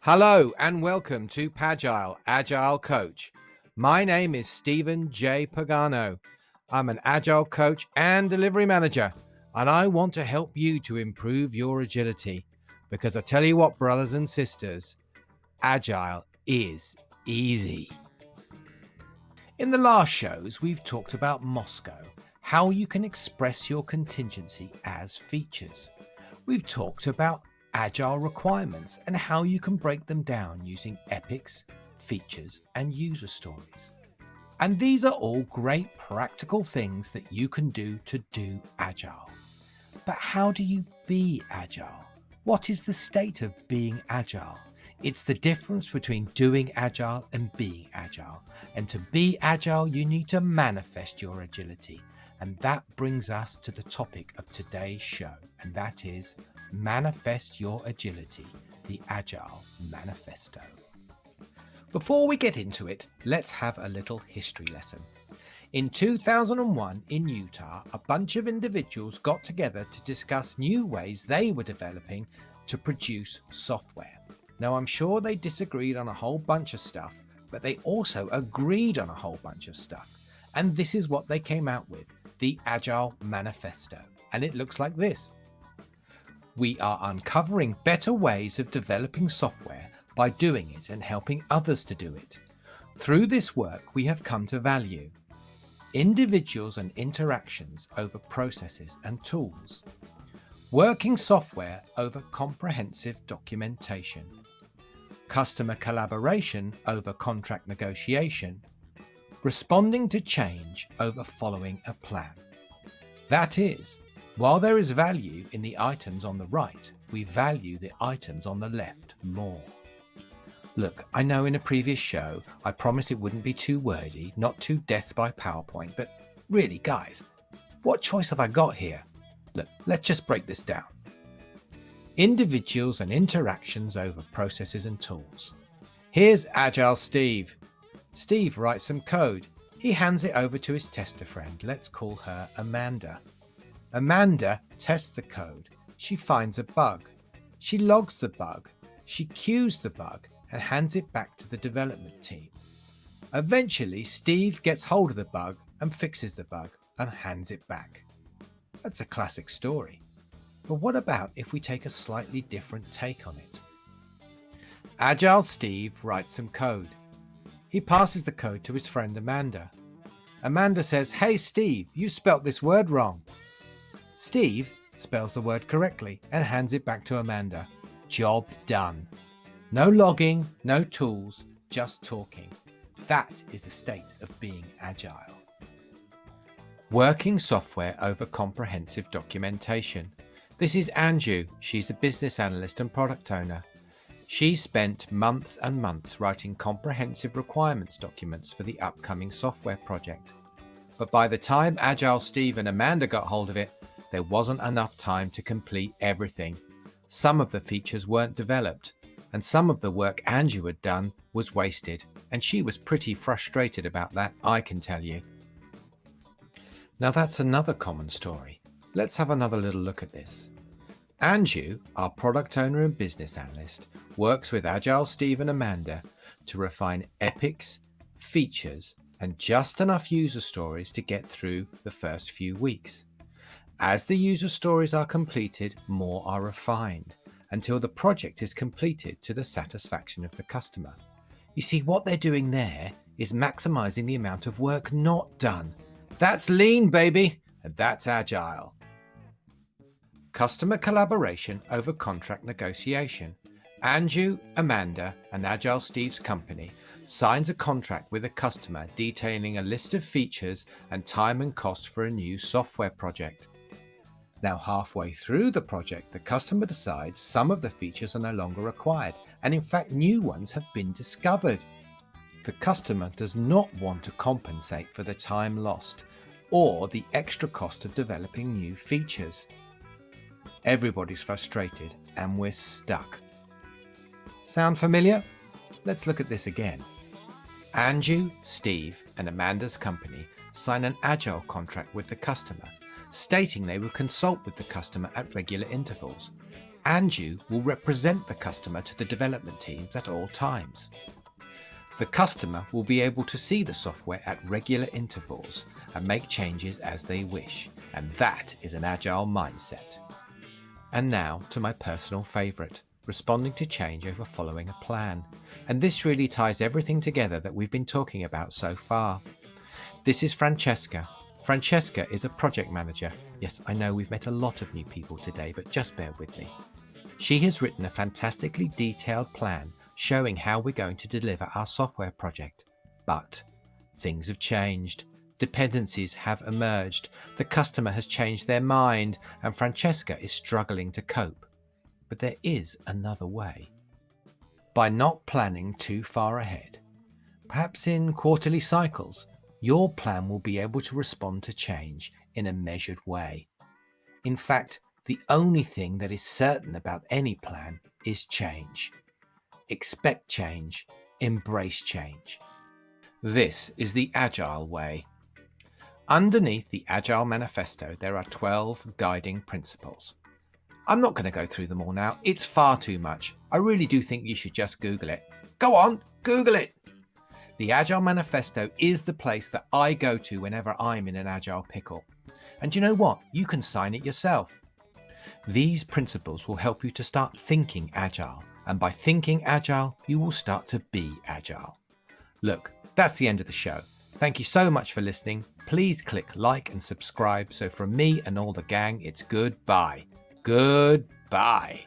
Hello and welcome to Pagile, Agile Coach. My name is Stephen J. Pagano. I'm an Agile Coach and Delivery Manager, and I want to help you to improve your agility. Because I tell you what, brothers and sisters, Agile is easy. In the last shows, we've talked about Moscow, how you can express your contingency as features. We've talked about Agile requirements and how you can break them down using epics, features, and user stories. And these are all great practical things that you can do to do Agile. But how do you be Agile? What is the state of being Agile? It's the difference between doing Agile and being Agile. And to be Agile, you need to manifest your agility. And that brings us to the topic of today's show, and that is Manifest Your Agility, the Agile Manifesto. Before we get into it, let's have a little history lesson. In 2001 in Utah, a bunch of individuals got together to discuss new ways they were developing to produce software. Now, I'm sure they disagreed on a whole bunch of stuff, but they also agreed on a whole bunch of stuff. And this is what they came out with, the Agile Manifesto. And it looks like this. We are uncovering better ways of developing software by doing it and helping others to do it. Through this work, we have come to value individuals and interactions over processes and tools, working software over comprehensive documentation, customer collaboration over contract negotiation, responding to change over following a plan. That is, while there is value in the items on the right, we value the items on the left more. Look, I know in a previous show, I promised it wouldn't be too wordy, not too death by PowerPoint, but really, guys, what choice have I got here? Look, let's just break this down. Individuals and interactions over processes and tools. Here's Agile Steve. Steve writes some code. He hands it over to his tester friend. Let's call her Amanda. Amanda tests the code. She finds a bug. She logs the bug. She queues the bug and hands it back to the development team. Eventually, Steve gets hold of the bug and fixes the bug and hands it back. That's a classic story. But what about if we take a slightly different take on it? Agile Steve writes some code. He passes the code to his friend Amanda. Amanda says, "Hey Steve, you spelt this word wrong." Steve spells the word correctly and hands it back to Amanda. Job done. No logging, no tools, just talking. That is the state of being Agile. Working software over comprehensive documentation. This is Anju. She's a business analyst and product owner. She spent months and months writing comprehensive requirements documents for the upcoming software project. But by the time Agile Steve and Amanda got hold of it, there wasn't enough time to complete everything. Some of the features weren't developed, and some of the work Anju had done was wasted, and she was pretty frustrated about that, I can tell you. Now that's another common story. Let's have another little look at this. Anju, our product owner and business analyst, works with Agile Steve and Amanda to refine epics, features, and just enough user stories to get through the first few weeks. As the user stories are completed, more are refined until the project is completed to the satisfaction of the customer. You see, what they're doing there is maximizing the amount of work not done. That's lean, baby, and that's Agile. Customer collaboration over contract negotiation. Anju, Amanda, and Agile Steve's company signs a contract with a customer detailing a list of features and time and cost for a new software project. Now, halfway through the project, the customer decides some of the features are no longer required, and in fact, new ones have been discovered. The customer does not want to compensate for the time lost or the extra cost of developing new features. Everybody's frustrated and we're stuck. Sound familiar? Let's look at this again. Anju, Steve, and Amanda's company sign an Agile contract with the customer, stating they will consult with the customer at regular intervals. and you will represent the customer to the development teams at all times. The customer will be able to see the software at regular intervals and make changes as they wish, and that is an agile mindset. And now to my personal favourite, responding to change over following a plan. And this really ties everything together that we've been talking about so far. This is Francesca. Francesca is a project manager. Yes, I know we've met a lot of new people today, but just bear with me. She has written a fantastically detailed plan showing how we're going to deliver our software project. But things have changed. Dependencies have emerged. The customer has changed their mind, and Francesca is struggling to cope. But there is another way. By not planning too far ahead, perhaps in quarterly cycles, your plan will be able to respond to change in a measured way. In fact, the only thing that is certain about any plan is change. Expect change, embrace change. This is the Agile way. Underneath the Agile Manifesto, there are 12 guiding principles. I'm not going to go through them all now. It's far too much. I really do think you should just Google it. Go on, Google it. The Agile Manifesto is the place that I go to whenever I'm in an Agile pickle. And you know what? You can sign it yourself. These principles will help you to start thinking Agile. And by thinking Agile, you will start to be Agile. Look, that's the end of the show. Thank you so much for listening. Please click like and subscribe. So from me and all the gang, it's goodbye. Goodbye.